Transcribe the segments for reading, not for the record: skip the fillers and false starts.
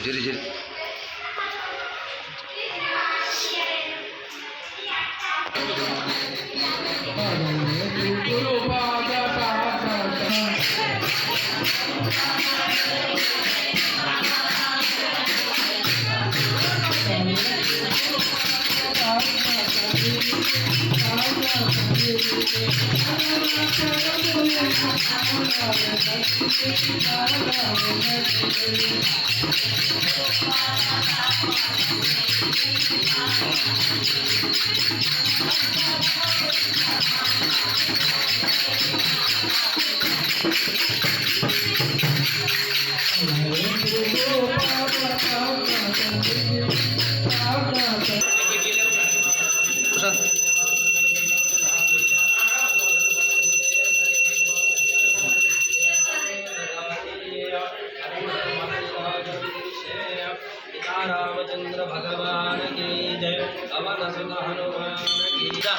చిరి చిరి रामचंद्र भगवान की जय पवन सुत हनुमान की जय।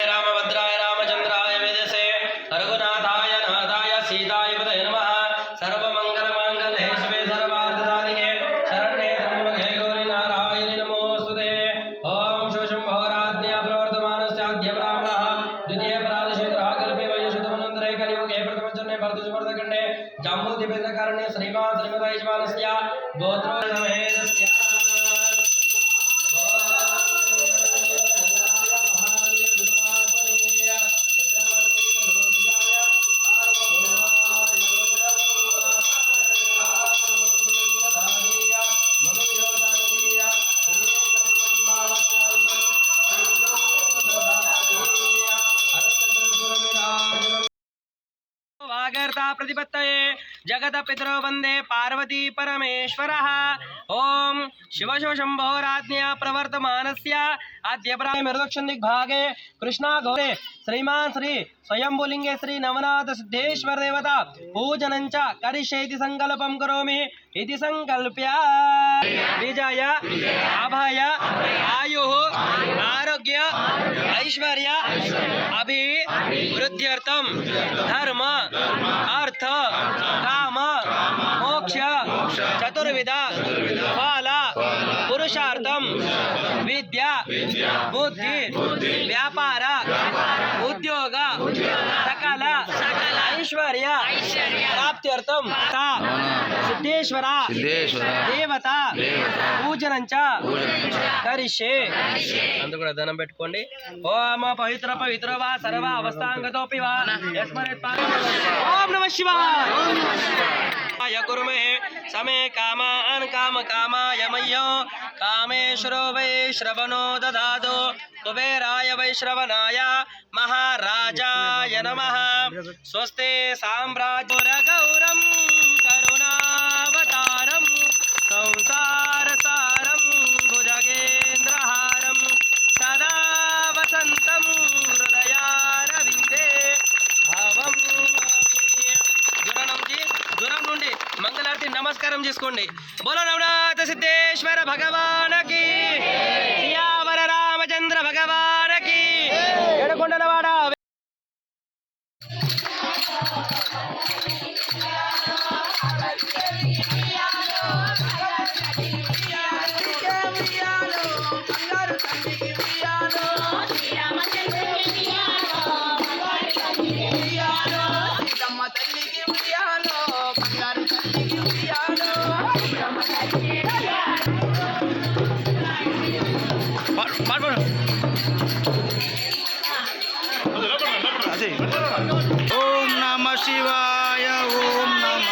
रामभद्राय रामचंद्राय वेदसे रघुनाथाय नाथाय सीताय पतये नमः। सर्वमंगलमांगल्ये शिवे सर्वार्थसाधिके शरण्ये त्र्यंबके गौरी नारायणि नमोस्तुते। ओम शिवशंभोराज्ञया प्रवर्तमानस्याद्य ब्राह्मणः द्वितीय प्रादेशिकः कल्पे वैशुतमनन्तरे कलियुगे प्रथमजन्मे भरतवर्षखण्डे जाम्बूद्वीपकारण्ये श्रीमान् श्रीमतायजमानस्य गोत्रोदमेतस्य वागर्ता प्रतिपत्तये जगत पितरो वंदे पार्वती परमेश्वरः। ओम शिवशंभोराज्ञया प्रवर्तमानस्य अद्य मृदक्षिण दिग्भागे कृष्णा गौरे श्रीमान श्री स्वयंभुलिंगे श्री नवनाथ सिद्धेश्वर देवता पूजनं च करिष्येति संकल्पं करोमि इति संकल्प्य विजय अभय आयुः आरोग्य ऐश्वर्य अभिवृद्ध्यर्थं धर्म अर्थ काम मोक्ष चतुर्विध फल पुरुषार्थं विद्या बुद्धि व्यापार उद्योग सकल ऐश्वर्य प्राप्त्यर्थं सिद्धेश्वर देवता पूजनं च करिष्ये अंदु కూడా ధనం పెట్టుకోండి। ఓం పవిత్ర పవిత్ర వా సర్వ అవస్థాంగతోపి వా యస్మరేత్ ఓం నమః శివాయ కుర్మహే సమే కామాన్ కామ కామాయ మయ్యో కామేశ్వరో వై శ్రవణో దదాదో కుబేరాయ వై శ్రవణాయ మహారాజాయ నమః। స్వస్తే సామ్రాజ్య గౌరం కరుణావతారం సంసార సారం భుజగేంద్రహారం సదా వసంతం హృదయారవిందే భావం దూరం నుండి మంగళారతి నమస్కారం చేసుకోండి। బోలో నవనాథ సిద్ధేశ్వర భగవానకి సియావర రామచంద్ర భగవానకి ఏడుకొండలవాడ ఓం నమ శివాయ ఓం నమ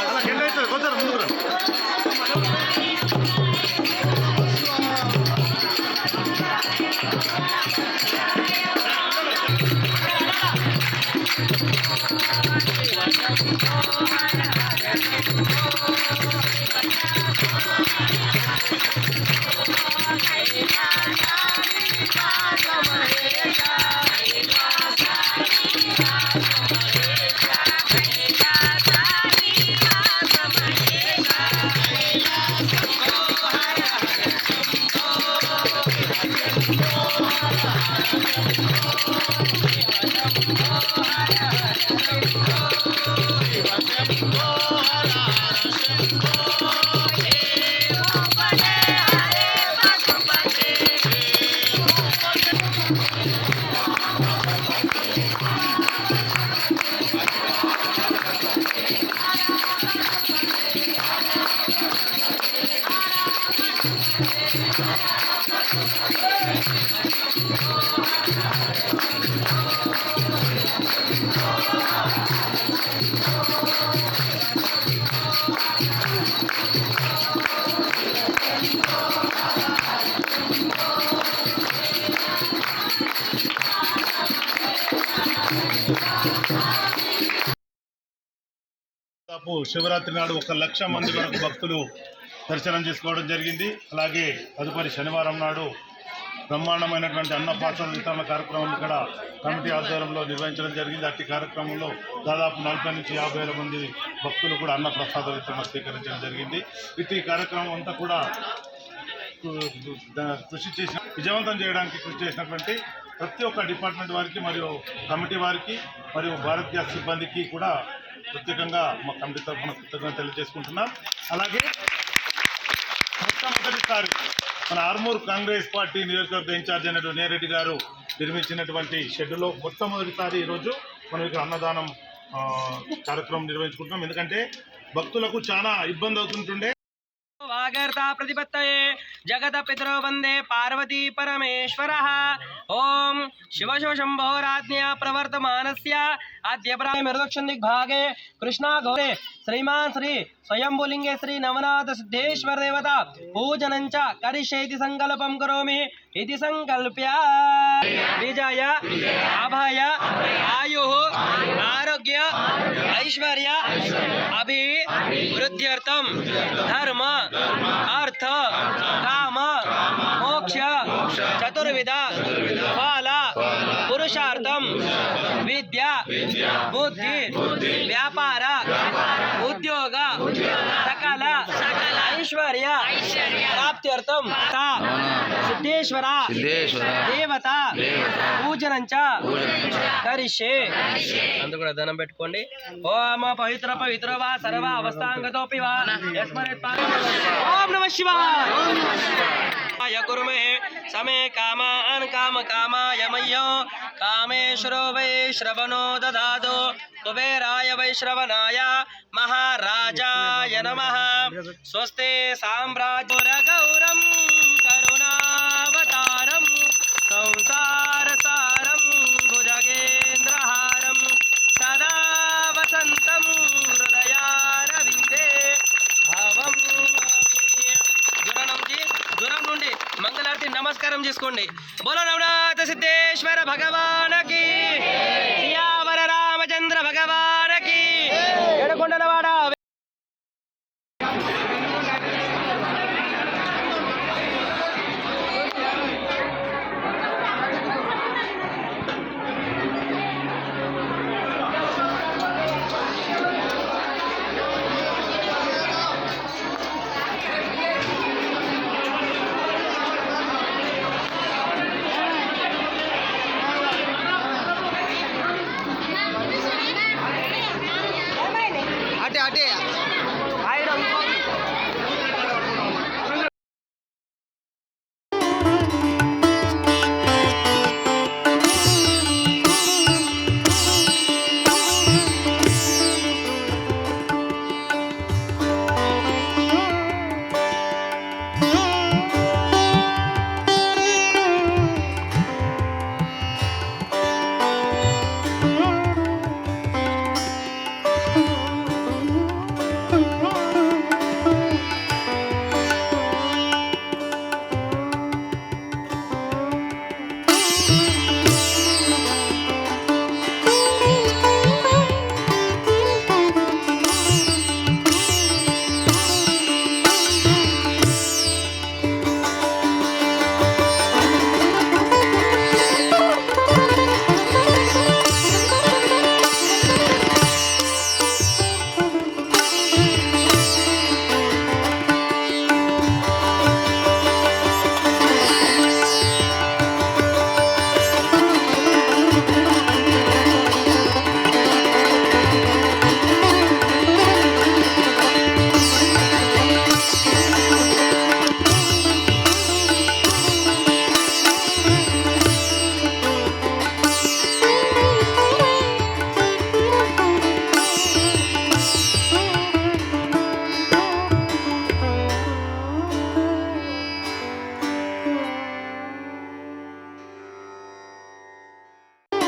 దాదాపు శివరాత్రి నాడు 1,00,000 మంది వరకు భక్తులు దర్శనం చేసుకోవడం జరిగింది. అలాగే తదుపరి శనివారం నాడు బ్రహ్మాండమైనటువంటి అన్నప్రాసాద వితరణ కార్యక్రమం ఇక్కడ కమిటీ ఆధ్వర్యంలో నిర్వహించడం జరిగింది. అట్టి కార్యక్రమంలో దాదాపు 40 నుంచి 50,000 మంది భక్తులు కూడా అన్నప్రసాద వితరణ స్వీకరించడం జరిగింది. ఇట్టి కార్యక్రమం అంతా కూడా విజయవంతం చేయడానికి కృషి చేసినటువంటి ప్రతి ఒక్క డిపార్ట్మెంట్ వారికి మరియు కమిటీ వారికి మరియు భారత్ గ్యాస్ సిబ్బందికి కూడా ప్రత్యేకంగా మా కమిటీ తరఫున కృతజ్ఞతలు తెలియజేసుకుంటున్నాం. అలాగే మొట్టమొదటిసారి మన ఆర్మూర్ కాంగ్రెస్ పార్టీ నియోజకవర్గ ఇన్ఛార్జ్ అయినటువంటి నేరెడ్డి గారు నిర్మించినటువంటి షెడ్యూలో మొట్టమొదటిసారి ఈరోజు మనం ఇక్కడ అన్నదానం కార్యక్రమం నిర్వహించుకుంటున్నాం. ఎందుకంటే భక్తులకు చాలా ఇబ్బంది అవుతుంటుండే. వాగర్తా ప్రతిపత్తయే జగత పితరో వందే పార్వతీ పరమేశ్వరః. ఓం శివ శివ శంభోరాజ్ఞా ప్రవర్తమానస్య అద్య ప్రదక్షిణ దిగ్భాగే కృష్ణా గౌరే శ్రీమాన్ శ్రీ స్వయంభులింగే శ్రీ నవనాథ సిద్ధేశ్వర దేవత పూజనం చ కరిష్యేతి సంకల్పం కరోమి ఇది సంకల్ప్య విజయ అభయ ఆయు ఆరోగ్య ఐశ్వర్య అభివృద్ధ్యర్థం ధర్మ అర్థ కామ మోక్ష చతుర్విధ ఫల పురుషార్థం విద్య బుద్ధి వ్యాపార ఉద్యోగ సకల ఐశ్వర్య ప్రాప్త్యర్థం సిద్ధేశ్వర దేవత పూజనం చ కరిష్యే. అందు కూడా ధనం పెట్టుకోండి. ఓం పవిత్ర పవిత్ర వా సర్వ అవస్థాంగతోపి వా యస్మరేత్ ఓం నమః శివాయ కుర్మహే సమే కామాన్ కామ కామాయ మయ్యో కామేశ్వరో వై శ్రవణో దదాదో కుబేరాయ వై శ్రవణాయ మహారాజాయ నమః. స్వస్తే సామ్రాజ్య గౌరం కరుణావతారం సంసారసారం భుజగేంద్రహారం సదా వసంతం హృదయారవిందే భావం. దూరం నుండి మంగళారతి నమస్కారం చేసుకోండి. బోలో నవనాథ సిద్ధేశ్వర భగవానకి, సియావర రామచంద్ర భగవానకి, ఏడుకొండలవాడ అటే